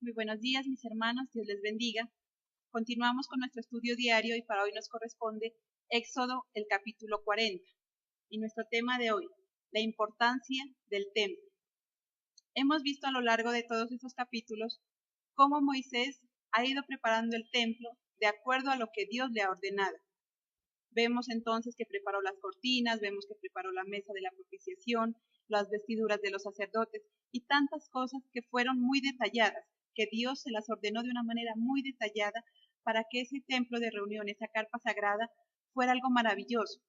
Muy buenos días, mis hermanos, Dios les bendiga. Continuamos con nuestro estudio diario y para hoy nos corresponde Éxodo, el capítulo 40. Y nuestro tema de hoy, la importancia del templo. Hemos visto a lo largo de todos estos capítulos cómo Moisés ha ido preparando el templo de acuerdo a lo que Dios le ha ordenado. Vemos entonces que preparó las cortinas, vemos que preparó la mesa de la propiciación, las vestiduras de los sacerdotes y tantas cosas que fueron muy detalladas, que Dios se las ordenó de una manera muy detallada para que ese templo de reunión, esa carpa sagrada, fuera algo maravilloso.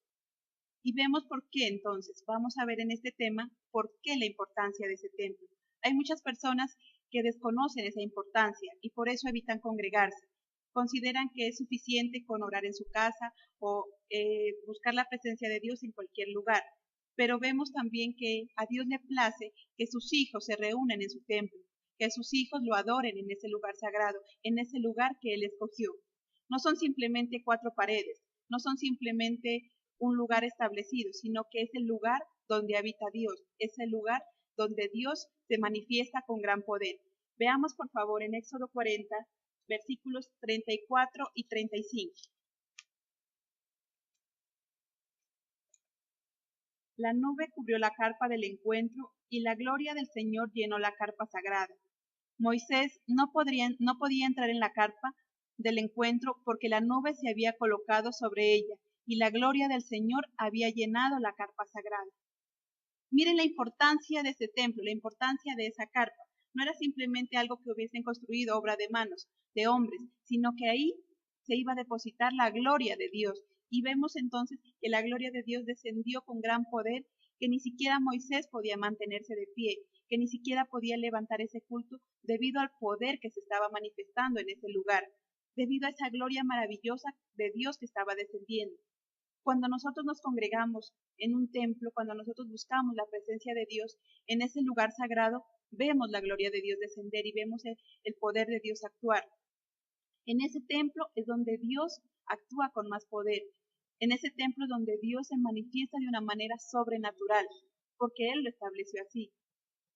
Y vemos por qué entonces, vamos a ver en este tema, por qué la importancia de ese templo. Hay muchas personas que desconocen esa importancia y por eso evitan congregarse. Consideran que es suficiente con orar en su casa o buscar la presencia de Dios en cualquier lugar. Pero vemos también que a Dios le place que sus hijos se reúnen en su templo, que sus hijos lo adoren en ese lugar sagrado, en ese lugar que Él escogió. No son simplemente 4 paredes, no son simplemente un lugar establecido, sino que es el lugar donde habita Dios, es el lugar donde Dios se manifiesta con gran poder. Veamos por favor en Éxodo 40, versículos 34 y 35. La nube cubrió la carpa del encuentro y la gloria del Señor llenó la carpa sagrada. Moisés no podía entrar en la carpa del encuentro porque la nube se había colocado sobre ella y la gloria del Señor había llenado la carpa sagrada. Miren la importancia de ese templo, la importancia de esa carpa. No era simplemente algo que hubiesen construido obra de manos, de hombres, sino que ahí se iba a depositar la gloria de Dios. Y vemos entonces que la gloria de Dios descendió con gran poder, que ni siquiera Moisés podía mantenerse de pie, que ni siquiera podía levantar ese culto debido al poder que se estaba manifestando en ese lugar, debido a esa gloria maravillosa de Dios que estaba descendiendo. Cuando nosotros nos congregamos en un templo, cuando nosotros buscamos la presencia de Dios en ese lugar sagrado, vemos la gloria de Dios descender y vemos el poder de Dios actuar. En ese templo es donde Dios actúa con más poder. En ese templo es donde Dios se manifiesta de una manera sobrenatural, porque Él lo estableció así.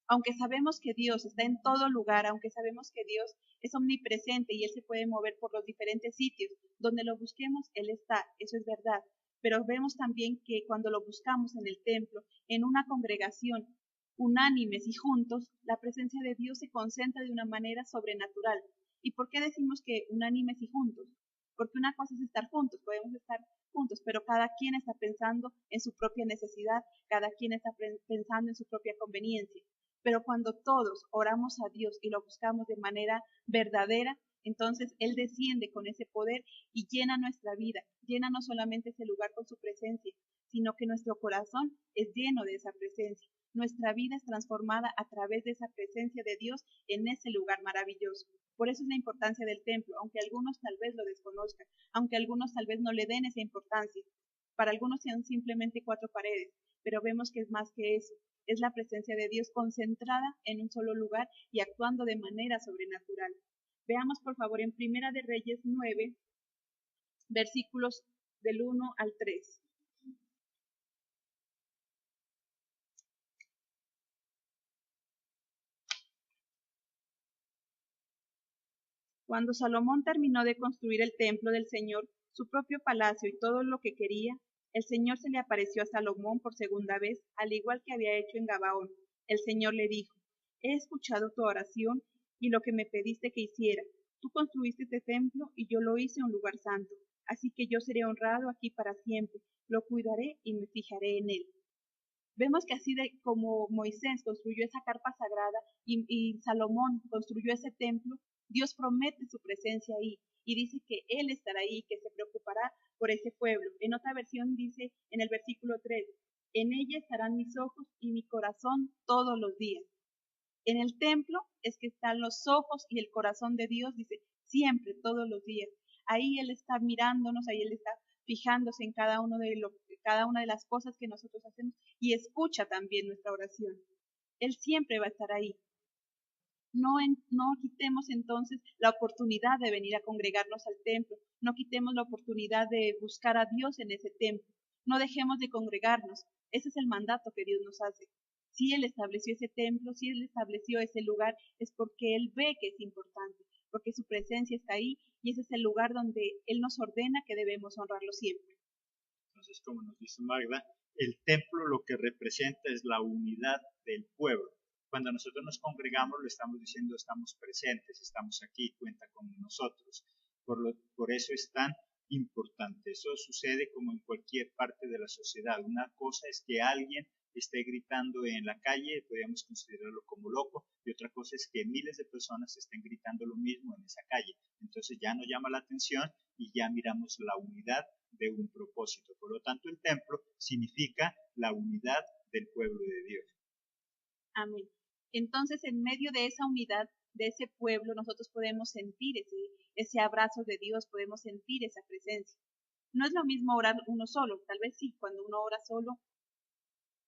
Aunque sabemos que Dios está en todo lugar, aunque sabemos que Dios es omnipresente y Él se puede mover por los diferentes sitios, donde lo busquemos, Él está, eso es verdad. Pero vemos también que cuando lo buscamos en el templo, en una congregación, unánimes y juntos, la presencia de Dios se concentra de una manera sobrenatural. ¿Y por qué decimos que unánimes y juntos? Porque una cosa es estar juntos, podemos estar juntos, pero cada quien está pensando en su propia necesidad, cada quien está pensando en su propia conveniencia. Pero cuando todos oramos a Dios y lo buscamos de manera verdadera, entonces Él desciende con ese poder y llena nuestra vida, llena no solamente ese lugar con su presencia, sino que nuestro corazón es lleno de esa presencia. Nuestra vida es transformada a través de esa presencia de Dios en ese lugar maravilloso. Por eso es la importancia del templo, aunque algunos tal vez lo desconozcan, aunque algunos tal vez no le den esa importancia. Para algunos sean simplemente 4 paredes, pero vemos que es más que eso. Es la presencia de Dios concentrada en un solo lugar y actuando de manera sobrenatural. Veamos por favor en Primera de Reyes 9, versículos del 1 al 3. Cuando Salomón terminó de construir el templo del Señor, su propio palacio y todo lo que quería, el Señor se le apareció a Salomón por segunda vez, al igual que había hecho en Gabaón. El Señor le dijo: He escuchado tu oración y lo que me pediste que hiciera. Tú construiste este templo y yo lo hice un lugar santo. Así que yo seré honrado aquí para siempre. Lo cuidaré y me fijaré en él. Vemos que así de como Moisés construyó esa carpa sagrada y Salomón construyó ese templo, Dios promete su presencia ahí y dice que Él estará ahí, que se preocupará por ese pueblo. En otra versión dice en el versículo 3, en ella estarán mis ojos y mi corazón todos los días. En el templo es que están los ojos y el corazón de Dios, dice, siempre, todos los días. Ahí Él está mirándonos, ahí Él está fijándose en cada una de las cosas que nosotros hacemos y escucha también nuestra oración. Él siempre va a estar ahí. No quitemos entonces la oportunidad de venir a congregarnos al templo, no quitemos la oportunidad de buscar a Dios en ese templo, no dejemos de congregarnos. Ese es el mandato que Dios nos hace. Si Él estableció ese templo, si Él estableció ese lugar, es porque Él ve que es importante, porque su presencia está ahí y ese es el lugar donde Él nos ordena que debemos honrarlo siempre. Entonces, como nos dice Magda, el templo lo que representa es la unidad del pueblo. Cuando nosotros nos congregamos, lo estamos diciendo, estamos presentes, estamos aquí, cuenta con nosotros. Por eso es tan importante. Eso sucede como en cualquier parte de la sociedad. Una cosa es que alguien esté gritando en la calle, podríamos considerarlo como loco, y otra cosa es que miles de personas estén gritando lo mismo en esa calle. Entonces ya nos llama la atención y ya miramos la unidad de un propósito. Por lo tanto, el templo significa la unidad del pueblo de Dios. Amén. Entonces, en medio de esa unidad, de ese pueblo, nosotros podemos sentir ese abrazo de Dios, podemos sentir esa presencia. No es lo mismo orar uno solo, tal vez sí, cuando uno ora solo,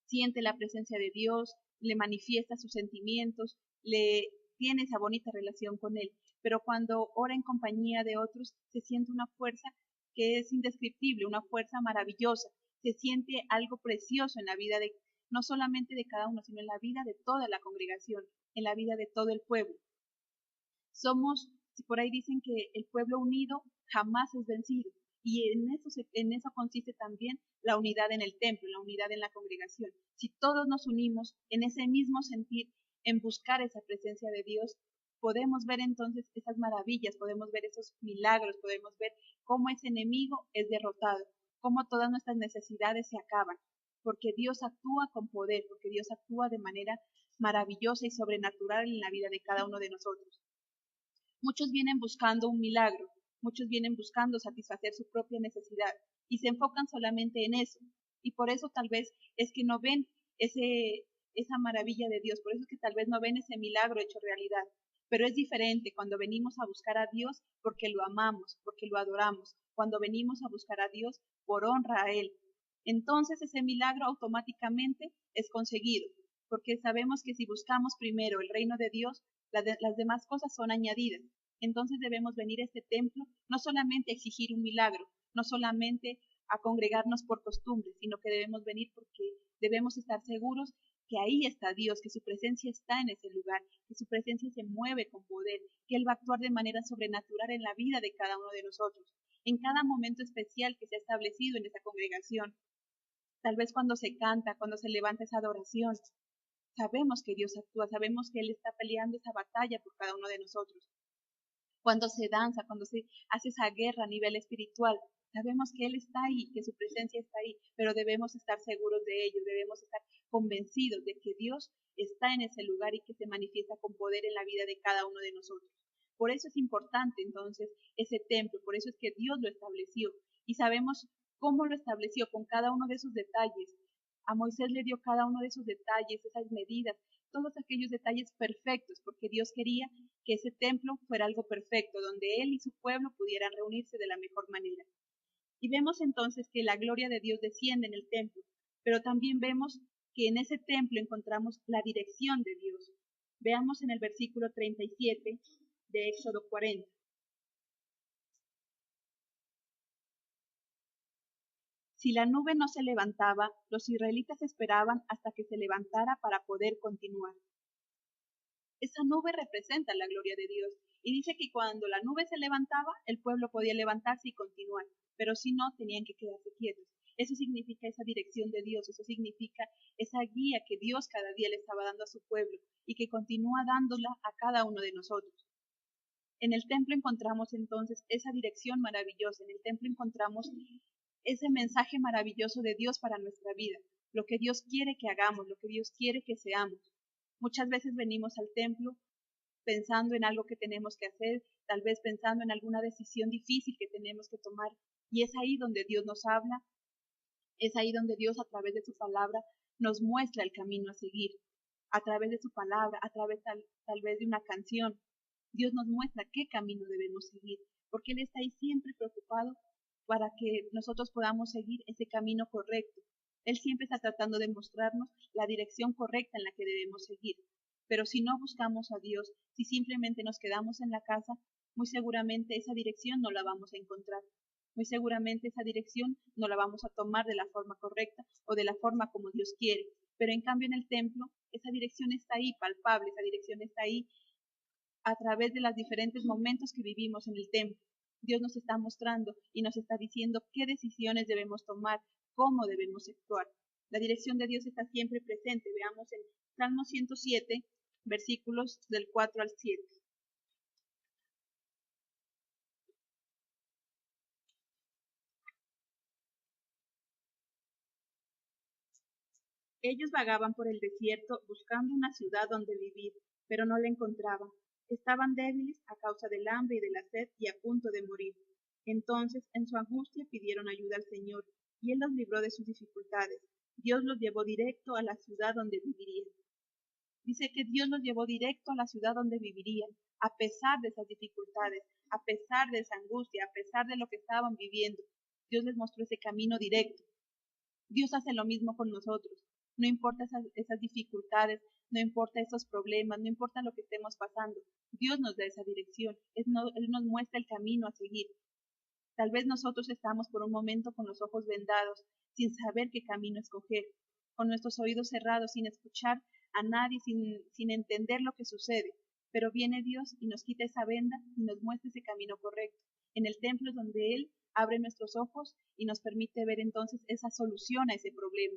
siente la presencia de Dios, le manifiesta sus sentimientos, le tiene esa bonita relación con Él. Pero cuando ora en compañía de otros, se siente una fuerza que es indescriptible, una fuerza maravillosa. Se siente algo precioso en la vida de, no solamente de cada uno, sino en la vida de toda la congregación, en la vida de todo el pueblo. Somos, si por ahí dicen que el pueblo unido jamás es vencido. Y en eso consiste también la unidad en el templo, la unidad en la congregación. Si todos nos unimos en ese mismo sentir, en buscar esa presencia de Dios, podemos ver entonces esas maravillas, podemos ver esos milagros, podemos ver cómo ese enemigo es derrotado, cómo todas nuestras necesidades se acaban, porque Dios actúa con poder, porque Dios actúa de manera maravillosa y sobrenatural en la vida de cada uno de nosotros. Muchos vienen buscando un milagro, muchos vienen buscando satisfacer su propia necesidad y se enfocan solamente en eso. Y por eso tal vez es que no ven esa maravilla de Dios, por eso es que tal vez no ven ese milagro hecho realidad. Pero es diferente cuando venimos a buscar a Dios porque lo amamos, porque lo adoramos, cuando venimos a buscar a Dios por honra a Él. Entonces ese milagro automáticamente es conseguido, porque sabemos que si buscamos primero el reino de Dios, las demás cosas son añadidas. Entonces debemos venir a este templo no solamente a exigir un milagro, no solamente a congregarnos por costumbre, sino que debemos venir porque debemos estar seguros que ahí está Dios, que su presencia está en ese lugar, que su presencia se mueve con poder, que Él va a actuar de manera sobrenatural en la vida de cada uno de nosotros, en cada momento especial que se ha establecido en esa congregación. Tal vez cuando se canta, cuando se levanta esa adoración, sabemos que Dios actúa, sabemos que Él está peleando esa batalla por cada uno de nosotros. Cuando se danza, cuando se hace esa guerra a nivel espiritual, sabemos que Él está ahí, que su presencia está ahí, pero debemos estar seguros de ello, debemos estar convencidos de que Dios está en ese lugar y que se manifiesta con poder en la vida de cada uno de nosotros. Por eso es importante entonces ese templo, por eso es que Dios lo estableció y sabemos cómo lo estableció con cada uno de esos detalles. A Moisés le dio cada uno de esos detalles, esas medidas, todos aquellos detalles perfectos, porque Dios quería que ese templo fuera algo perfecto, donde Él y su pueblo pudieran reunirse de la mejor manera. Y vemos entonces que la gloria de Dios desciende en el templo, pero también vemos que en ese templo encontramos la dirección de Dios. Veamos en el versículo 37 de Éxodo 40. Si la nube no se levantaba, los israelitas esperaban hasta que se levantara para poder continuar. Esa nube representa la gloria de Dios. Y dice que cuando la nube se levantaba, el pueblo podía levantarse y continuar, pero si no, tenían que quedarse quietos. Eso significa esa dirección de Dios, eso significa esa guía que Dios cada día le estaba dando a su pueblo y que continúa dándola a cada uno de nosotros. En el templo encontramos entonces esa dirección maravillosa, en el templo encontramos ese mensaje maravilloso de Dios para nuestra vida, lo que Dios quiere que hagamos, lo que Dios quiere que seamos. Muchas veces venimos al templo pensando en algo que tenemos que hacer, tal vez pensando en alguna decisión difícil que tenemos que tomar, y es ahí donde Dios nos habla, es ahí donde Dios a través de su palabra nos muestra el camino a seguir, a través de su palabra, a través tal vez de una canción. Dios nos muestra qué camino debemos seguir, porque Él está ahí siempre preocupado para que nosotros podamos seguir ese camino correcto. Él siempre está tratando de mostrarnos la dirección correcta en la que debemos seguir. Pero si no buscamos a Dios, si simplemente nos quedamos en la casa, muy seguramente esa dirección no la vamos a encontrar. Muy seguramente esa dirección no la vamos a tomar de la forma correcta o de la forma como Dios quiere, pero en cambio en el templo esa dirección está ahí, palpable, esa dirección está ahí a través de los diferentes momentos que vivimos en el templo. Dios nos está mostrando y nos está diciendo qué decisiones debemos tomar, cómo debemos actuar. La dirección de Dios está siempre presente. Veamos en Salmo 107, versículos del 4 al 7. Ellos vagaban por el desierto buscando una ciudad donde vivir, pero no la encontraban. Estaban débiles a causa del hambre y de la sed y a punto de morir. Entonces, en su angustia, pidieron ayuda al Señor, y Él los libró de sus dificultades. Dios los llevó directo a la ciudad donde vivirían. Dice que Dios los llevó directo a la ciudad donde vivirían, a pesar de esas dificultades, a pesar de esa angustia, a pesar de lo que estaban viviendo. Dios les mostró ese camino directo. Dios hace lo mismo con nosotros. No importa esas dificultades, no importa esos problemas, no importa lo que estemos pasando. Dios nos da esa dirección. Él nos muestra el camino a seguir. Tal vez nosotros estamos por un momento con los ojos vendados, sin saber qué camino escoger, con nuestros oídos cerrados, sin escuchar a nadie, sin entender lo que sucede. Pero viene Dios y nos quita esa venda y nos muestra ese camino correcto. En el templo es donde Él abre nuestros ojos y nos permite ver entonces esa solución a ese problema.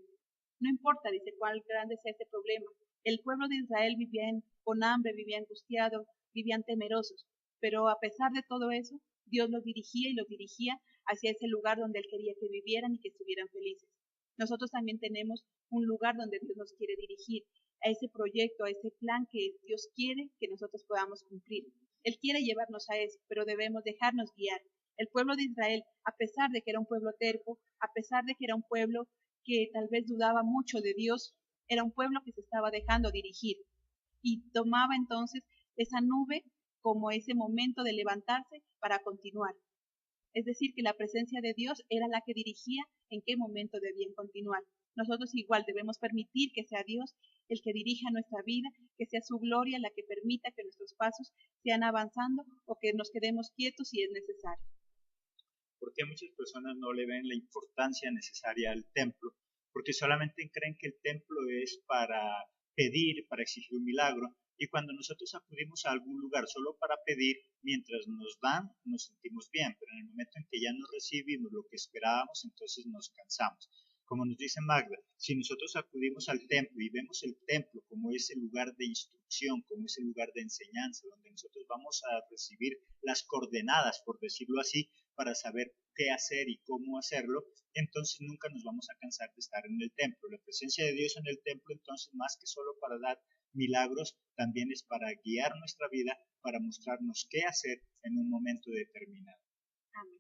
No importa, dice, cuál grande sea ese problema. El pueblo de Israel vivía con hambre, vivía angustiado, vivían temerosos, pero a pesar de todo eso, Dios los dirigía y los dirigía hacia ese lugar donde Él quería que vivieran y que estuvieran felices. Nosotros también tenemos un lugar donde Dios nos quiere dirigir, a ese proyecto, a ese plan que Dios quiere que nosotros podamos cumplir. Él quiere llevarnos a eso, pero debemos dejarnos guiar. El pueblo de Israel, a pesar de que era un pueblo terco, a pesar de que era un pueblo que tal vez dudaba mucho de Dios, era un pueblo que se estaba dejando dirigir y tomaba entonces esa nube como ese momento de levantarse para continuar. Es decir, que la presencia de Dios era la que dirigía en qué momento debían continuar. Nosotros igual debemos permitir que sea Dios el que dirija nuestra vida, que sea su gloria la que permita que nuestros pasos sean avanzando o que nos quedemos quietos si es necesario. ¿Por qué muchas personas no le ven la importancia necesaria al templo? Porque solamente creen que el templo es para pedir, para exigir un milagro, y cuando nosotros acudimos a algún lugar solo para pedir, mientras nos dan, nos sentimos bien, pero en el momento en que ya no recibimos lo que esperábamos, entonces nos cansamos. Como nos dice Magda, si nosotros acudimos al templo y vemos el templo como ese lugar de instrucción, como ese lugar de enseñanza, donde nosotros vamos a recibir las coordenadas, por decirlo así, para saber qué hacer y cómo hacerlo, entonces nunca nos vamos a cansar de estar en el templo. La presencia de Dios en el templo, entonces, más que solo para dar milagros, también es para guiar nuestra vida, para mostrarnos qué hacer en un momento determinado. Amén.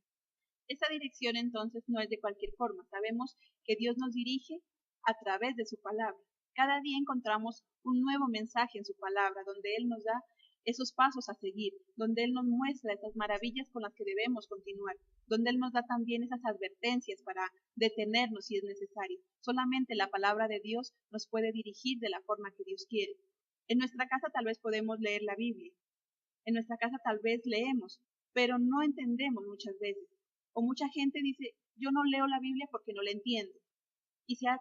Esa dirección entonces no es de cualquier forma. Sabemos que Dios nos dirige a través de su palabra. Cada día encontramos un nuevo mensaje en su palabra, donde Él nos da esos pasos a seguir, donde Él nos muestra esas maravillas con las que debemos continuar, donde Él nos da también esas advertencias para detenernos si es necesario. Solamente la palabra de Dios nos puede dirigir de la forma que Dios quiere. En nuestra casa tal vez podemos leer la Biblia, en nuestra casa tal vez leemos, pero no entendemos muchas veces. O mucha gente dice, yo no leo la Biblia porque no la entiendo. Y se ha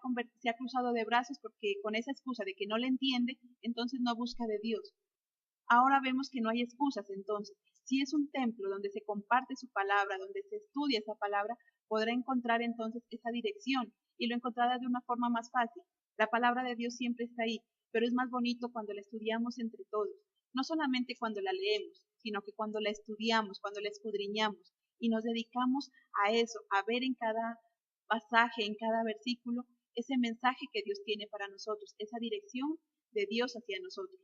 cruzado de brazos porque con esa excusa de que no la entiende, entonces no busca de Dios. Ahora vemos que no hay excusas entonces. Si es un templo donde se comparte su palabra, donde se estudia esa palabra, podrá encontrar entonces esa dirección y lo encontrará de una forma más fácil. La palabra de Dios siempre está ahí, pero es más bonito cuando la estudiamos entre todos. No solamente cuando la leemos, sino que cuando la estudiamos, cuando la escudriñamos y nos dedicamos a eso, a ver en cada pasaje, en cada versículo, ese mensaje que Dios tiene para nosotros, esa dirección de Dios hacia nosotros.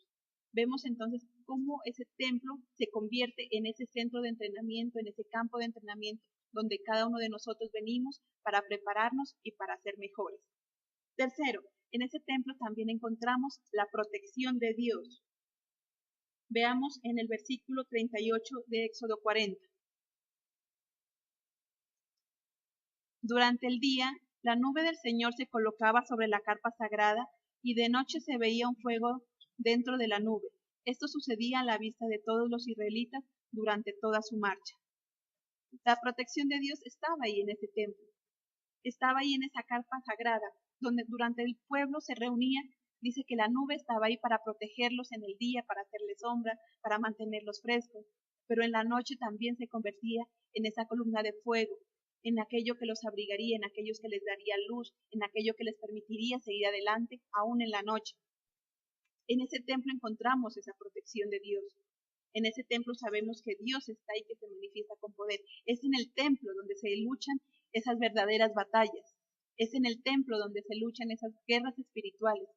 Vemos entonces cómo ese templo se convierte en ese centro de entrenamiento, en ese campo de entrenamiento donde cada uno de nosotros venimos para prepararnos y para ser mejores. Tercero, en ese templo también encontramos la protección de Dios. Veamos en el versículo 38 de Éxodo 40. Durante el día, la nube del Señor se colocaba sobre la carpa sagrada y de noche se veía un fuego dentro de la nube. Esto sucedía a la vista de todos los israelitas durante toda su marcha. La protección de Dios estaba ahí en ese templo, estaba ahí en esa carpa sagrada, donde durante el pueblo se reunía. Dice que la nube estaba ahí para protegerlos en el día, para hacerles sombra, para mantenerlos frescos, pero en la noche también se convertía en esa columna de fuego, en aquello que los abrigaría, en aquellos que les daría luz, en aquello que les permitiría seguir adelante, aún en la noche. En ese templo encontramos esa protección de Dios. En ese templo sabemos que Dios está ahí, que se manifiesta con poder. Es en el templo donde se luchan esas verdaderas batallas. Es en el templo donde se luchan esas guerras espirituales.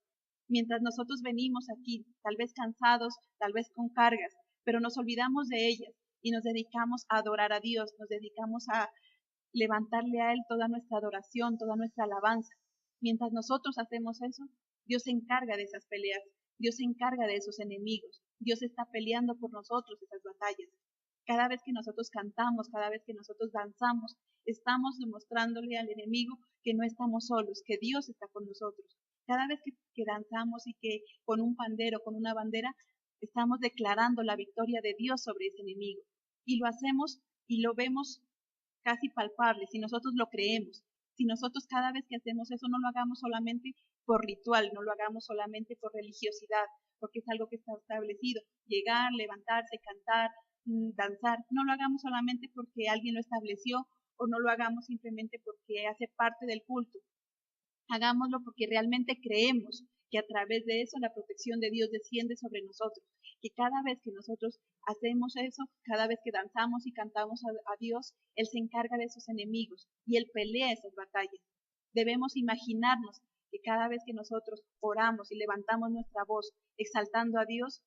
Mientras nosotros venimos aquí, tal vez cansados, tal vez con cargas, pero nos olvidamos de ellas y nos dedicamos a adorar a Dios, nos dedicamos a levantarle a Él toda nuestra adoración, toda nuestra alabanza. Mientras nosotros hacemos eso, Dios se encarga de esas peleas, Dios se encarga de esos enemigos, Dios está peleando por nosotros esas batallas. Cada vez que nosotros cantamos, cada vez que nosotros danzamos, estamos demostrándole al enemigo que no estamos solos, que Dios está con nosotros. Cada vez que danzamos y que con un pandero, con una bandera, estamos declarando la victoria de Dios sobre ese enemigo. Y lo hacemos y lo vemos casi palpable, si nosotros lo creemos, si nosotros cada vez que hacemos eso no lo hagamos solamente por ritual, no lo hagamos solamente por religiosidad, porque es algo que está establecido, llegar, levantarse, cantar, danzar, no lo hagamos solamente porque alguien lo estableció o no lo hagamos simplemente porque hace parte del culto, hagámoslo porque realmente creemos que a través de eso la protección de Dios desciende sobre nosotros, que cada vez que nosotros hacemos eso, cada vez que danzamos y cantamos a Dios, Él se encarga de esos enemigos y Él pelea esas batallas. Debemos imaginarnos que cada vez que nosotros oramos y levantamos nuestra voz exaltando a Dios,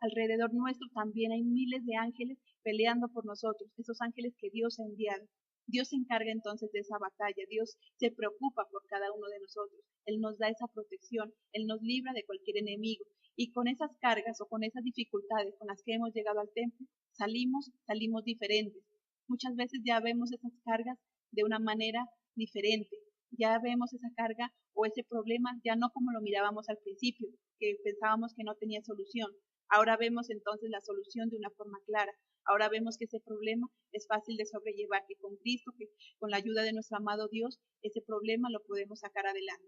alrededor nuestro también hay miles de ángeles peleando por nosotros, esos ángeles que Dios ha enviado. Dios se encarga entonces de esa batalla, Dios se preocupa por cada uno de nosotros, Él nos da esa protección, Él nos libra de cualquier enemigo. Y con esas cargas o con esas dificultades con las que hemos llegado al templo, salimos diferentes. Muchas veces ya vemos esas cargas de una manera diferente, ya vemos esa carga o ese problema ya no como lo mirábamos al principio, que pensábamos que no tenía solución. Ahora vemos entonces la solución de una forma clara. Ahora vemos que ese problema es fácil de sobrellevar, que con Cristo, que con la ayuda de nuestro amado Dios, ese problema lo podemos sacar adelante.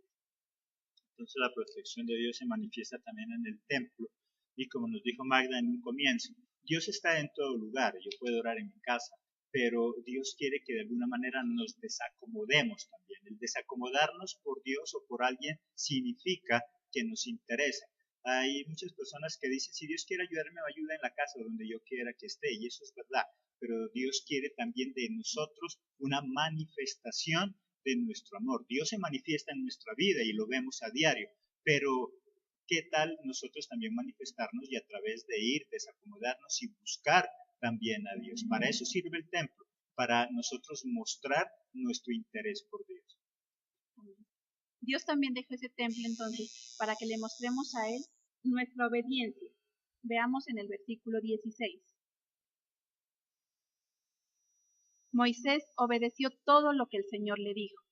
Entonces la protección de Dios se manifiesta también en el templo. Y como nos dijo Magda en un comienzo, Dios está en todo lugar. Yo puedo orar en mi casa, pero Dios quiere que de alguna manera nos desacomodemos también. El desacomodarnos por Dios o por alguien significa que nos interesa. Hay muchas personas que dicen, si Dios quiere ayudarme, me ayuda en la casa donde yo quiera que esté, y eso es verdad, pero Dios quiere también de nosotros una manifestación de nuestro amor. Dios se manifiesta en nuestra vida y lo vemos a diario, pero ¿qué tal nosotros también manifestarnos y a través de ir, desacomodarnos y buscar también a Dios? Para eso sirve el templo, para nosotros mostrar nuestro interés por Dios. Dios también dejó ese templo entonces para que le mostremos a Él nuestra obediencia. Veamos en el versículo 16. Moisés obedeció todo lo que el Señor le dijo.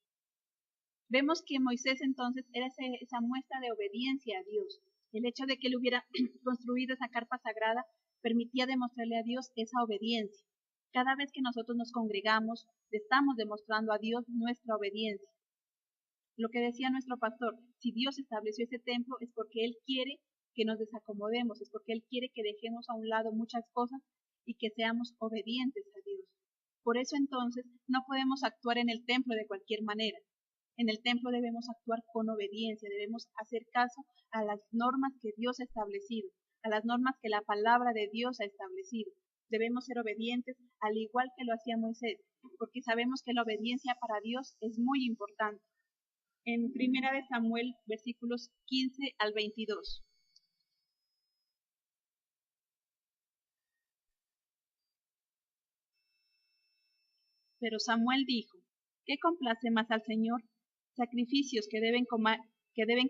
Vemos que Moisés entonces era esa muestra de obediencia a Dios. El hecho de que él hubiera construido esa carpa sagrada permitía demostrarle a Dios esa obediencia. Cada vez que nosotros nos congregamos, le estamos demostrando a Dios nuestra obediencia. Lo que decía nuestro pastor, si Dios estableció ese templo es porque Él quiere que nos desacomodemos, es porque Él quiere que dejemos a un lado muchas cosas y que seamos obedientes a Dios. Por eso entonces no podemos actuar en el templo de cualquier manera. En el templo debemos actuar con obediencia, debemos hacer caso a las normas que Dios ha establecido, a las normas que la palabra de Dios ha establecido. Debemos ser obedientes al igual que lo hacía Moisés, porque sabemos que la obediencia para Dios es muy importante. En Primera de Samuel, versículos 15 al 22. Pero Samuel dijo, ¿qué complace más al Señor? ¿Sacrificios que deben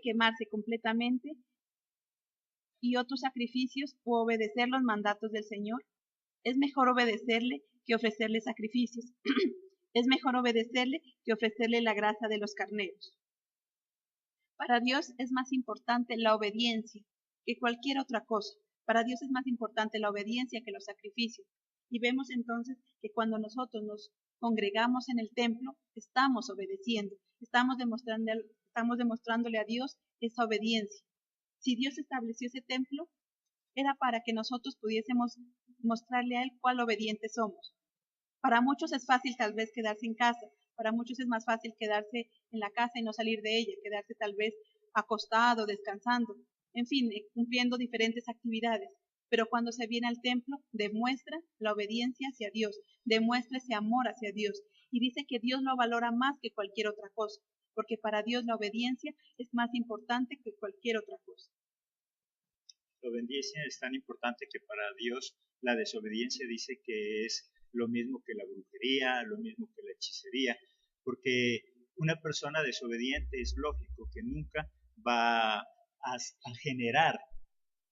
quemarse completamente y otros sacrificios o obedecer los mandatos del Señor? Es mejor obedecerle que ofrecerle sacrificios. Es mejor obedecerle que ofrecerle la grasa de los carneros. Para Dios es más importante la obediencia que cualquier otra cosa. Para Dios es más importante la obediencia que los sacrificios. Y vemos entonces que cuando nosotros nos congregamos en el templo, estamos obedeciendo, estamos demostrándole a Dios esa obediencia. Si Dios estableció ese templo, era para que nosotros pudiésemos mostrarle a Él cuál obedientes somos. Para muchos es fácil tal vez quedarse en casa, para muchos es más fácil quedarse en la casa y no salir de ella, quedarse tal vez acostado, descansando, en fin, cumpliendo diferentes actividades. Pero cuando se viene al templo, demuestra la obediencia hacia Dios, demuestra ese amor hacia Dios y dice que Dios lo valora más que cualquier otra cosa, porque para Dios la obediencia es más importante que cualquier otra cosa. La obediencia es tan importante que para Dios la desobediencia dice que es lo mismo que la brujería, lo mismo que la hechicería, porque una persona desobediente es lógico que nunca va a generar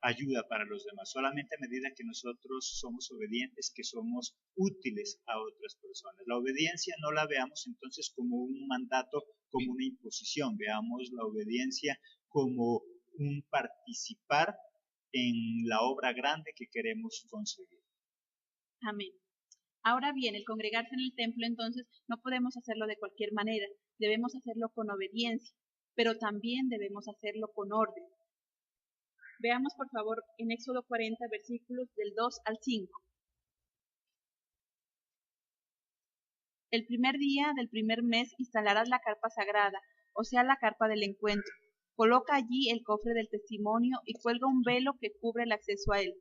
ayuda para los demás, solamente a medida que nosotros somos obedientes, que somos útiles a otras personas. La obediencia no la veamos entonces como un mandato, como una imposición, veamos la obediencia como un participar en la obra grande que queremos conseguir. Amén. Ahora bien, el congregarse en el templo entonces no podemos hacerlo de cualquier manera, debemos hacerlo con obediencia, pero también debemos hacerlo con orden. Veamos por favor en Éxodo 40 versículos del 2 al 5. El primer día del primer mes instalarás la carpa sagrada, o sea, la carpa del encuentro. Coloca allí el cofre del testimonio y cuelga un velo que cubre el acceso a él.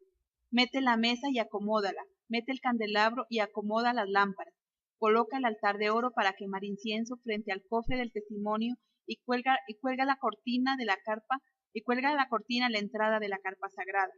Mete la mesa y acomódala. Mete el candelabro y acomoda las lámparas. Coloca el altar de oro para quemar incienso frente al cofre del testimonio y cuelga la cortina de la carpa y cuelga la cortina a la entrada de la carpa sagrada.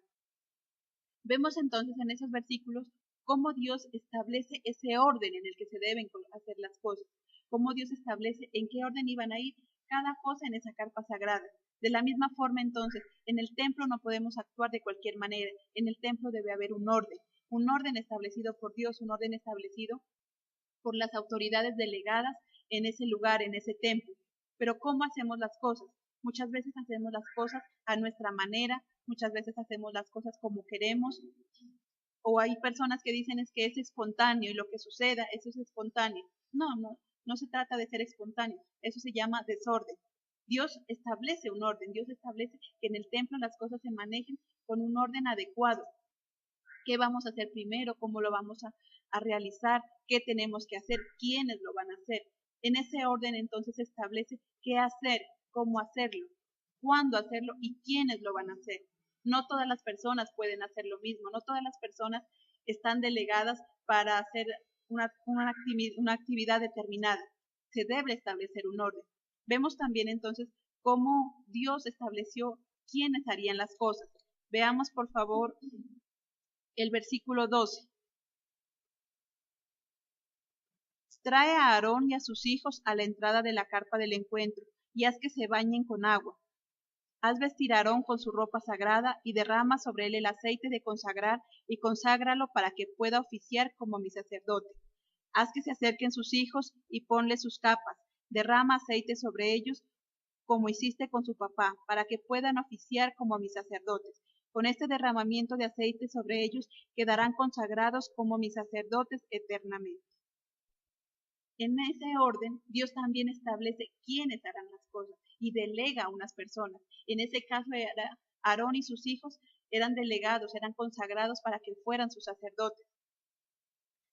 Vemos entonces en esos versículos cómo Dios establece ese orden en el que se deben hacer las cosas, cómo Dios establece en qué orden iban a ir cada cosa en esa carpa sagrada. De la misma forma entonces, en el templo no podemos actuar de cualquier manera, en el templo debe haber un orden establecido por Dios, un orden establecido por las autoridades delegadas en ese lugar, en ese templo. Pero ¿cómo hacemos las cosas? Muchas veces hacemos las cosas a nuestra manera, muchas veces hacemos las cosas como queremos, o hay personas que dicen es que es espontáneo y lo que suceda, eso es espontáneo. No se trata de ser espontáneo, eso se llama desorden. Dios establece un orden, Dios establece que en el templo las cosas se manejen con un orden adecuado. ¿Qué vamos a hacer primero? ¿Cómo lo vamos a realizar? ¿Qué tenemos que hacer? ¿Quiénes lo van a hacer? En ese orden entonces se establece qué hacer, cómo hacerlo, cuándo hacerlo y quiénes lo van a hacer. No todas las personas pueden hacer lo mismo, no todas las personas están delegadas para hacer una actividad determinada. Se debe establecer un orden. Vemos también entonces cómo Dios estableció quiénes harían las cosas. Veamos por favor el versículo 12. Trae a Aarón y a sus hijos a la entrada de la carpa del encuentro, y haz que se bañen con agua. Haz vestir a Aarón con su ropa sagrada, y derrama sobre él el aceite de consagrar, y conságralo para que pueda oficiar como mi sacerdote. Haz que se acerquen sus hijos, y ponle sus capas. Derrama aceite sobre ellos, como hiciste con su papá, para que puedan oficiar como mis sacerdotes. Con este derramamiento de aceite sobre ellos quedarán consagrados como mis sacerdotes eternamente. En ese orden, Dios también establece quiénes harán las cosas y delega a unas personas. En ese caso, Aarón y sus hijos eran delegados, eran consagrados para que fueran sus sacerdotes.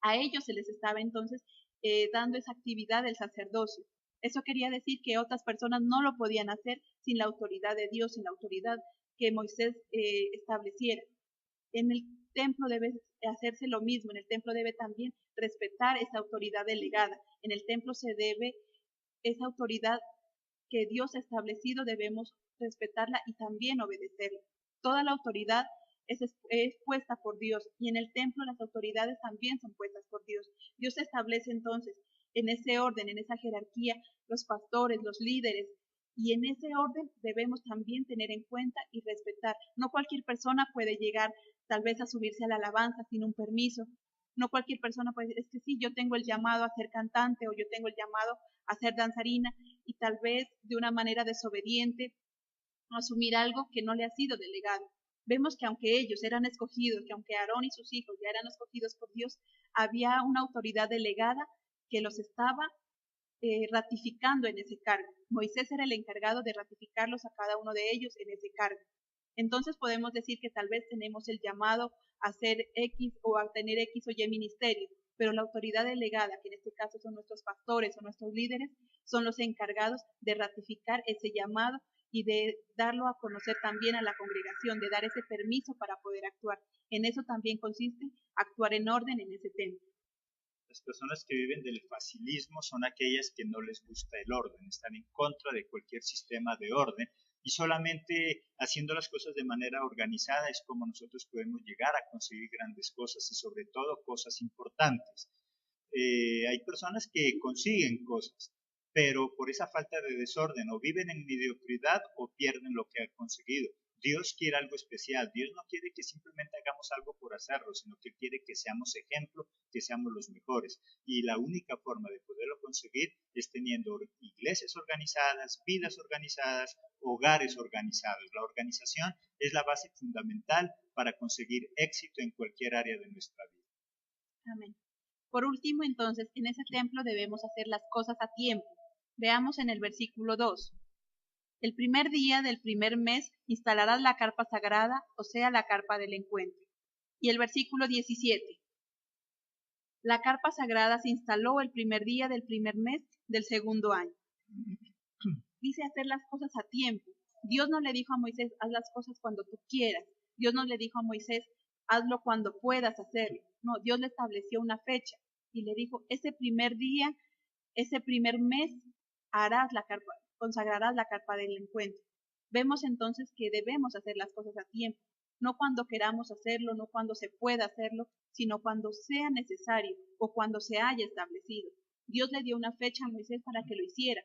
A ellos se les estaba entonces dando esa actividad del sacerdocio. Eso quería decir que otras personas no lo podían hacer sin la autoridad de Dios, sin la autoridad que Moisés estableciera. En el templo debe hacerse lo mismo, en el templo debe también respetar esa autoridad delegada. En el templo se debe, esa autoridad que Dios ha establecido, debemos respetarla y también obedecerla. Toda la autoridad es puesta por Dios y en el templo las autoridades también son puestas por Dios. Dios establece entonces en ese orden, en esa jerarquía, los pastores, los líderes, y en ese orden debemos también tener en cuenta y respetar. No cualquier persona puede llegar tal vez a subirse a la alabanza sin un permiso. No cualquier persona puede decir, es que sí, yo tengo el llamado a ser cantante o yo tengo el llamado a ser danzarina y tal vez de una manera desobediente asumir algo que no le ha sido delegado. Vemos que aunque ellos eran escogidos, que aunque Aarón y sus hijos ya eran escogidos por Dios, había una autoridad delegada que los estaba ratificando en ese cargo. Moisés era el encargado de ratificarlos a cada uno de ellos en ese cargo. Entonces podemos decir que tal vez tenemos el llamado a hacer X o a tener X o Y ministerio, pero la autoridad delegada, que en este caso son nuestros pastores o nuestros líderes, son los encargados de ratificar ese llamado y de darlo a conocer también a la congregación, de dar ese permiso para poder actuar. En eso también consiste actuar en orden en ese templo. Las personas que viven del facilismo son aquellas que no les gusta el orden, están en contra de cualquier sistema de orden y solamente haciendo las cosas de manera organizada es como nosotros podemos llegar a conseguir grandes cosas y sobre todo cosas importantes. Hay personas que consiguen cosas, pero por esa falta de desorden o viven en mediocridad o pierden lo que han conseguido. Dios quiere algo especial. Dios no quiere que simplemente hagamos algo por hacerlo, sino que quiere que seamos ejemplo, que seamos los mejores. Y la única forma de poderlo conseguir es teniendo iglesias organizadas, vidas organizadas, hogares organizados. La organización es la base fundamental para conseguir éxito en cualquier área de nuestra vida. Amén. Por último, entonces, en ese templo debemos hacer las cosas a tiempo. Veamos en el versículo 2. El primer día del primer mes instalarás la carpa sagrada, o sea, la carpa del encuentro. Y el versículo 17. La carpa sagrada se instaló el primer día del primer mes del segundo año. Dice hacer las cosas a tiempo. Dios no le dijo a Moisés, haz las cosas cuando tú quieras. Dios no le dijo a Moisés, hazlo cuando puedas hacerlo. No, Dios le estableció una fecha y le dijo, ese primer día, ese primer mes, harás la carpa, consagrarás la carpa del encuentro. Vemos entonces que debemos hacer las cosas a tiempo, no cuando queramos hacerlo, no cuando se pueda hacerlo, sino cuando sea necesario o cuando se haya establecido. Dios le dio una fecha a Moisés para que lo hiciera.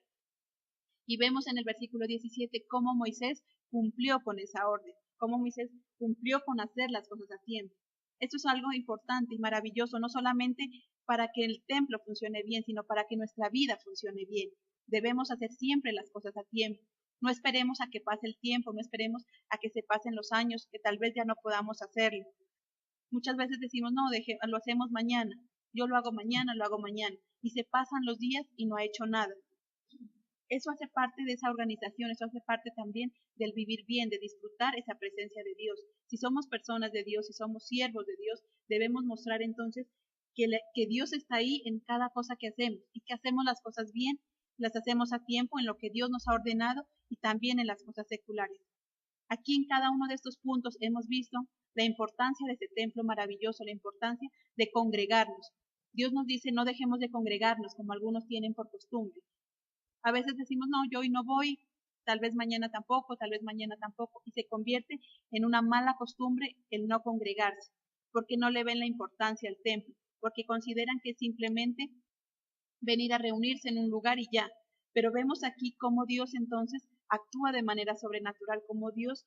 Y vemos en el versículo 17 cómo Moisés cumplió con esa orden, cómo Moisés cumplió con hacer las cosas a tiempo. Esto es algo importante y maravilloso, no solamente para que el templo funcione bien, sino para que nuestra vida funcione bien. Debemos hacer siempre las cosas a tiempo. No esperemos a que pase el tiempo, no esperemos a que se pasen los años, que tal vez ya no podamos hacerlo. Muchas veces decimos, no, lo hacemos mañana, yo lo hago mañana, y se pasan los días y no ha hecho nada. Eso hace parte de esa organización, eso hace parte también del vivir bien, de disfrutar esa presencia de Dios. Si somos personas de Dios, si somos siervos de Dios, debemos mostrar entonces que Dios está ahí en cada cosa que hacemos y que hacemos las cosas bien, las hacemos a tiempo en lo que Dios nos ha ordenado y también en las cosas seculares. Aquí en cada uno de estos puntos hemos visto la importancia de este templo maravilloso, la importancia de congregarnos. Dios nos dice no dejemos de congregarnos como algunos tienen por costumbre. A veces decimos, no, yo hoy no voy, tal vez mañana tampoco, y se convierte en una mala costumbre el no congregarse, porque no le ven la importancia al templo, porque consideran que simplemente venir a reunirse en un lugar y ya. Pero vemos aquí cómo Dios entonces actúa de manera sobrenatural, cómo Dios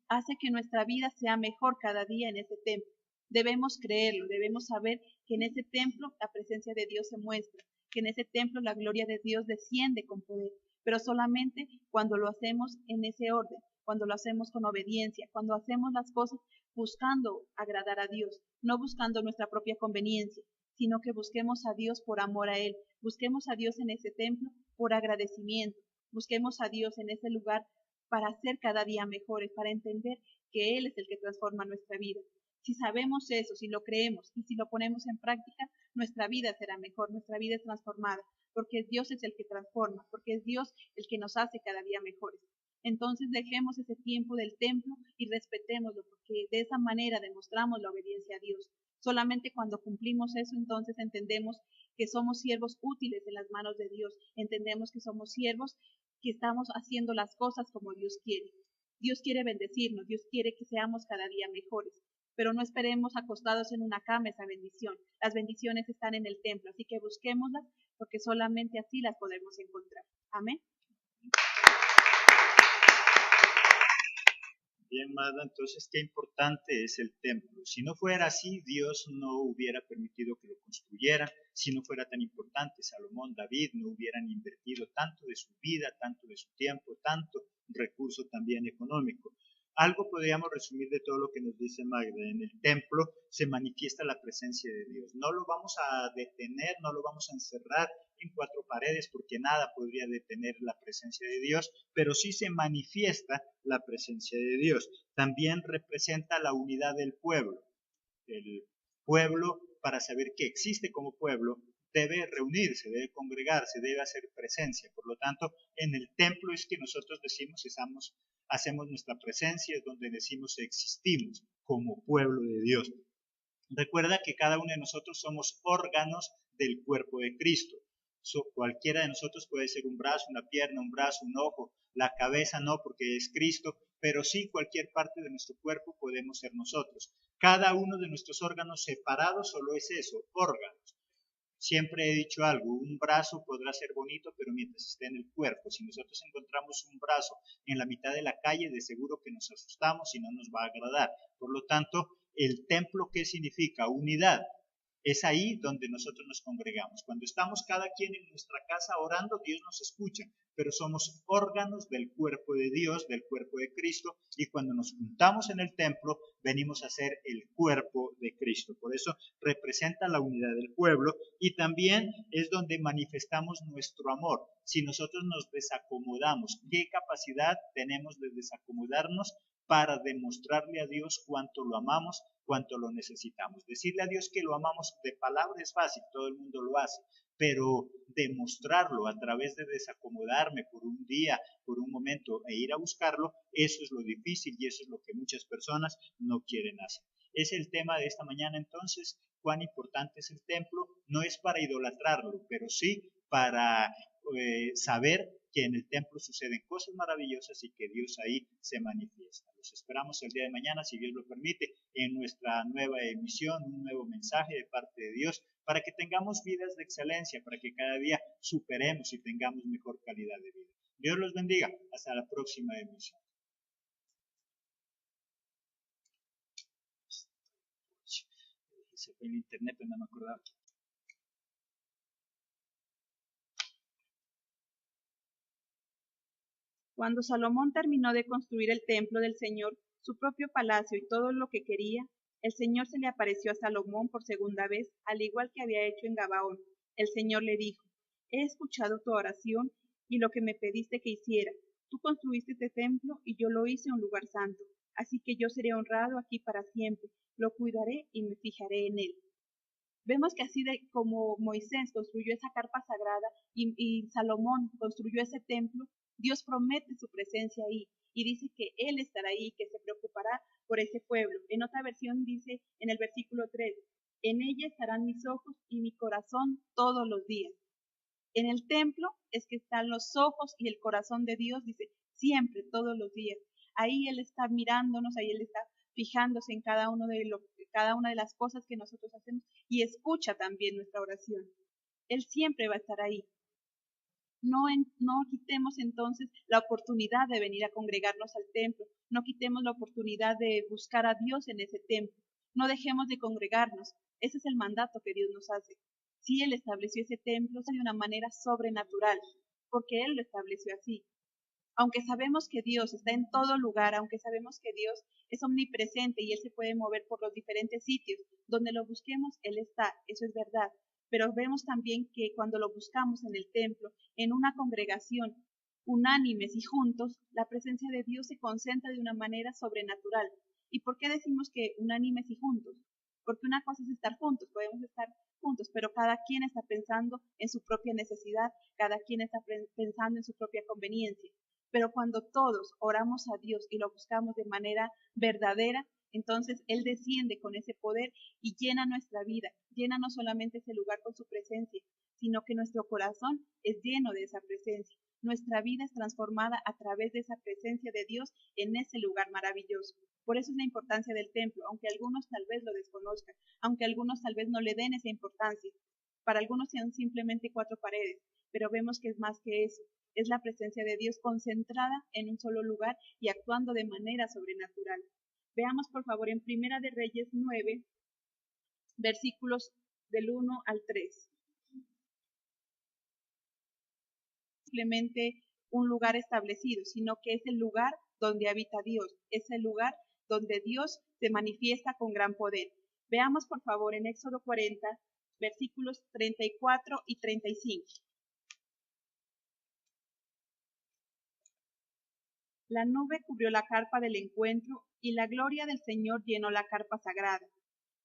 hace que nuestra vida sea mejor cada día en ese templo. Debemos creerlo, debemos saber que en ese templo la presencia de Dios se muestra, que en ese templo la gloria de Dios desciende con poder, pero solamente cuando lo hacemos en ese orden, cuando lo hacemos con obediencia, cuando hacemos las cosas buscando agradar a Dios, no buscando nuestra propia conveniencia, sino que busquemos a Dios por amor a Él, busquemos a Dios en ese templo por agradecimiento, busquemos a Dios en ese lugar para ser cada día mejores, para entender que Él es el que transforma nuestra vida. Si sabemos eso, si lo creemos y si lo ponemos en práctica, nuestra vida será mejor, nuestra vida es transformada, porque Dios es el que transforma, porque es Dios el que nos hace cada día mejores. Entonces dejemos ese tiempo del templo y respetémoslo, porque de esa manera demostramos la obediencia a Dios. Solamente cuando cumplimos eso, entonces entendemos que somos siervos útiles en las manos de Dios, entendemos que somos siervos que estamos haciendo las cosas como Dios quiere. Dios quiere bendecirnos, Dios quiere que seamos cada día mejores, pero no esperemos acostados en una cama esa bendición. Las bendiciones están en el templo, así que busquémoslas porque solamente así las podemos encontrar. Amén. Bien, Mada, entonces qué importante es el templo. Si no fuera así, Dios no hubiera permitido que lo construyeran. Si no fuera tan importante, Salomón, David no hubieran invertido tanto de su vida, tanto de su tiempo, tanto recurso también económico. Algo podríamos resumir de todo lo que nos dice Magda. En el templo se manifiesta la presencia de Dios. No lo vamos a detener, no lo vamos a encerrar en cuatro paredes porque nada podría detener la presencia de Dios, pero sí se manifiesta la presencia de Dios. También representa la unidad del pueblo. El pueblo, para saber que existe como pueblo, debe reunirse, debe congregarse, debe hacer presencia. Por lo tanto, en el templo es que nosotros decimos, hacemos nuestra presencia, es donde decimos existimos como pueblo de Dios. Recuerda que cada uno de nosotros somos órganos del cuerpo de Cristo. Cualquiera de nosotros puede ser un brazo, una pierna, un brazo, un ojo, la cabeza no porque es Cristo, pero sí cualquier parte de nuestro cuerpo podemos ser nosotros. Cada uno de nuestros órganos separados solo es eso, órganos. Siempre he dicho algo, un brazo podrá ser bonito, pero mientras esté en el cuerpo. Si nosotros encontramos un brazo en la mitad de la calle, de seguro que nos asustamos y no nos va a agradar. Por lo tanto, el templo, ¿qué significa? Unidad. Es ahí donde nosotros nos congregamos. Cuando estamos cada quien en nuestra casa orando, Dios nos escucha, pero somos órganos del cuerpo de Dios, del cuerpo de Cristo, y cuando nos juntamos en el templo, venimos a ser el cuerpo de Cristo. Por eso representa la unidad del pueblo y también es donde manifestamos nuestro amor. Si nosotros nos desacomodamos, ¿qué capacidad tenemos de desacomodarnos para demostrarle a Dios cuánto lo amamos, cuánto lo necesitamos? Decirle a Dios que lo amamos de palabra es fácil, todo el mundo lo hace, pero demostrarlo a través de desacomodarme por un día, por un momento e ir a buscarlo, eso es lo difícil y eso es lo que muchas personas no quieren hacer. Es el tema de esta mañana entonces, cuán importante es el templo. No es para idolatrarlo, pero sí para saber que en el templo suceden cosas maravillosas y que Dios ahí se manifiesta. Los esperamos el día de mañana, si Dios lo permite, en nuestra nueva emisión, un nuevo mensaje de parte de Dios, para que tengamos vidas de excelencia, para que cada día superemos y tengamos mejor calidad de vida. Dios los bendiga. Hasta la próxima emisión. Se fue el internet, pero no me acordaba. Cuando Salomón terminó de construir el templo del Señor, su propio palacio y todo lo que quería, el Señor se le apareció a Salomón por segunda vez, al igual que había hecho en Gabaón. El Señor le dijo: He escuchado tu oración y lo que me pediste que hiciera. Tú construiste este templo y yo lo hice un lugar santo. Así que yo seré honrado aquí para siempre. Lo cuidaré y me fijaré en él. Vemos que así de como Moisés construyó esa carpa sagrada y Salomón construyó ese templo, Dios promete su presencia ahí y dice que Él estará ahí, que se preocupará por ese pueblo. En otra versión dice en el versículo 3, en ella estarán mis ojos y mi corazón todos los días. En el templo es que están los ojos y el corazón de Dios, dice, siempre, todos los días. Ahí Él está mirándonos, ahí Él está fijándose en cada una de las cosas que nosotros hacemos y escucha también nuestra oración. Él siempre va a estar ahí. No quitemos entonces la oportunidad de venir a congregarnos al templo, no quitemos la oportunidad de buscar a Dios en ese templo, no dejemos de congregarnos. Ese es el mandato que Dios nos hace. Si Él estableció ese templo de una manera sobrenatural, porque Él lo estableció así. Aunque sabemos que Dios está en todo lugar, aunque sabemos que Dios es omnipresente y Él se puede mover por los diferentes sitios, donde lo busquemos, Él está, eso es verdad. Pero vemos también que cuando lo buscamos en el templo, en una congregación, unánimes y juntos, la presencia de Dios se concentra de una manera sobrenatural. ¿Y por qué decimos que unánimes y juntos? Porque una cosa es estar juntos, podemos estar juntos, pero cada quien está pensando en su propia necesidad, cada quien está pensando en su propia conveniencia. Pero cuando todos oramos a Dios y lo buscamos de manera verdadera, entonces Él desciende con ese poder y llena nuestra vida, llena no solamente ese lugar con su presencia, sino que nuestro corazón es lleno de esa presencia. Nuestra vida es transformada a través de esa presencia de Dios en ese lugar maravilloso. Por eso es la importancia del templo, aunque algunos tal vez lo desconozcan, aunque algunos tal vez no le den esa importancia. Para algunos sean simplemente cuatro paredes, pero vemos que es más que eso. Es la presencia de Dios concentrada en un solo lugar y actuando de manera sobrenatural. Veamos por favor en Primera de Reyes 9, versículos del 1 al 3. Simplemente un lugar establecido, sino que es el lugar donde habita Dios, es el lugar donde Dios se manifiesta con gran poder. Veamos por favor en Éxodo 40, versículos 34 y 35. La nube cubrió la carpa del encuentro y la gloria del Señor llenó la carpa sagrada.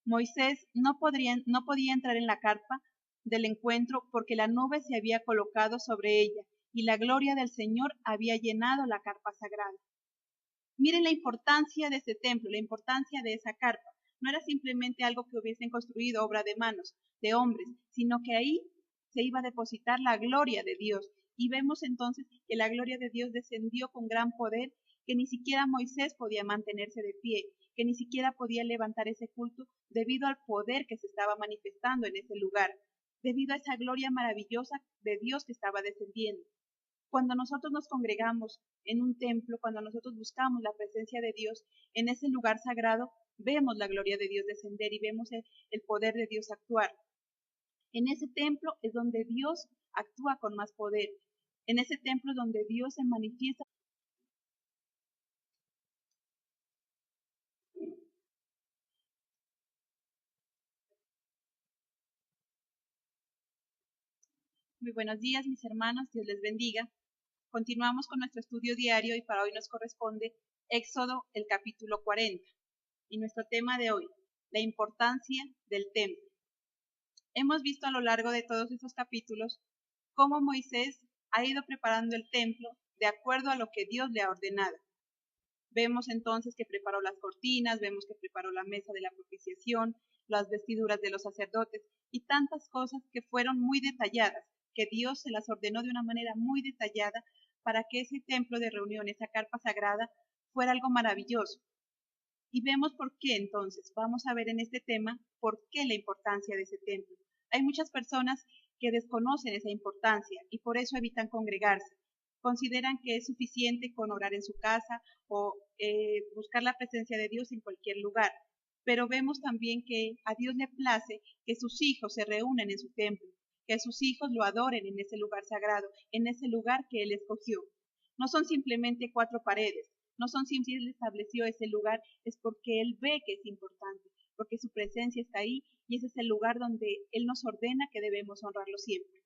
Moisés no podía entrar en la carpa del encuentro porque la nube se había colocado sobre ella y la gloria del Señor había llenado la carpa sagrada. Miren la importancia de ese templo, la importancia de esa carpa. No era simplemente algo que hubiesen construido obra de manos, de hombres, sino que ahí se iba a depositar la gloria de Dios. Y vemos entonces que la gloria de Dios descendió con gran poder, que ni siquiera Moisés podía mantenerse de pie, que ni siquiera podía levantar ese culto debido al poder que se estaba manifestando en ese lugar, debido a esa gloria maravillosa de Dios que estaba descendiendo. Cuando nosotros nos congregamos en un templo, cuando nosotros buscamos la presencia de Dios en ese lugar sagrado, vemos la gloria de Dios descender y vemos el poder de Dios actuar. En ese templo es donde Dios actúa con más poder. En ese templo es donde Dios se manifiesta. Muy buenos días, mis hermanos, Dios les bendiga. Continuamos con nuestro estudio diario y para hoy nos corresponde Éxodo, el capítulo 40. Y nuestro tema de hoy, la importancia del templo. Hemos visto a lo largo de todos estos capítulos cómo Moisés ha ido preparando el templo de acuerdo a lo que Dios le ha ordenado. Vemos entonces que preparó las cortinas, vemos que preparó la mesa de la propiciación, las vestiduras de los sacerdotes y tantas cosas que fueron muy detalladas, que Dios se las ordenó de una manera muy detallada para que ese templo de reunión, esa carpa sagrada, fuera algo maravilloso. Y vemos por qué entonces, vamos a ver en este tema por qué la importancia de ese templo. Hay muchas personas que desconocen esa importancia y por eso evitan congregarse. Consideran que es suficiente con orar en su casa o buscar la presencia de Dios en cualquier lugar. Pero vemos también que a Dios le place que sus hijos se reúnan en su templo, que sus hijos lo adoren en ese lugar sagrado, en ese lugar que Él escogió. No son simplemente cuatro paredes, no son simplemente Él estableció ese lugar, es porque Él ve que es importante, porque su presencia está ahí y ese es el lugar donde Él nos ordena que debemos honrarlo siempre.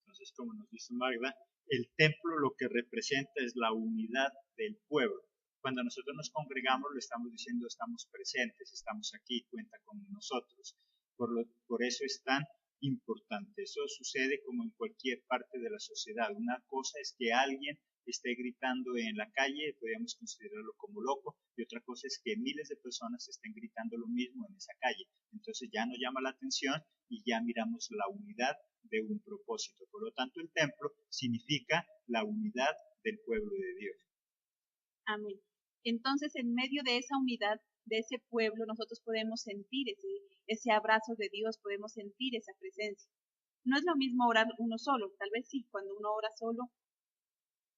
Entonces, como nos dice Magda, el templo lo que representa es la unidad del pueblo. Cuando nosotros nos congregamos, lo estamos diciendo, estamos presentes, estamos aquí, cuenta con nosotros. Por eso es tan importante. Eso sucede como en cualquier parte de la sociedad. Una cosa es que alguien esté gritando en la calle, podríamos considerarlo como loco, y otra cosa es que miles de personas estén gritando lo mismo en esa calle. Entonces ya no llama la atención y ya miramos la unidad de un propósito. Por lo tanto, el templo significa la unidad del pueblo de Dios. Amén. Entonces, en medio de esa unidad, de ese pueblo, nosotros podemos sentir ese abrazo de Dios, podemos sentir esa presencia. No es lo mismo orar uno solo, tal vez sí, cuando uno ora solo,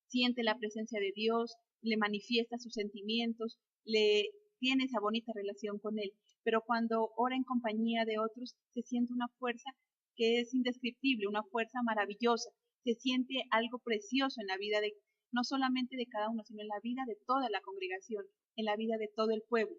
siente la presencia de Dios, le manifiesta sus sentimientos, le tiene esa bonita relación con Él. Pero cuando ora en compañía de otros, se siente una fuerza que es indescriptible, una fuerza maravillosa. Se siente algo precioso en la vida de no solamente de cada uno, sino en la vida de toda la congregación, en la vida de todo el pueblo.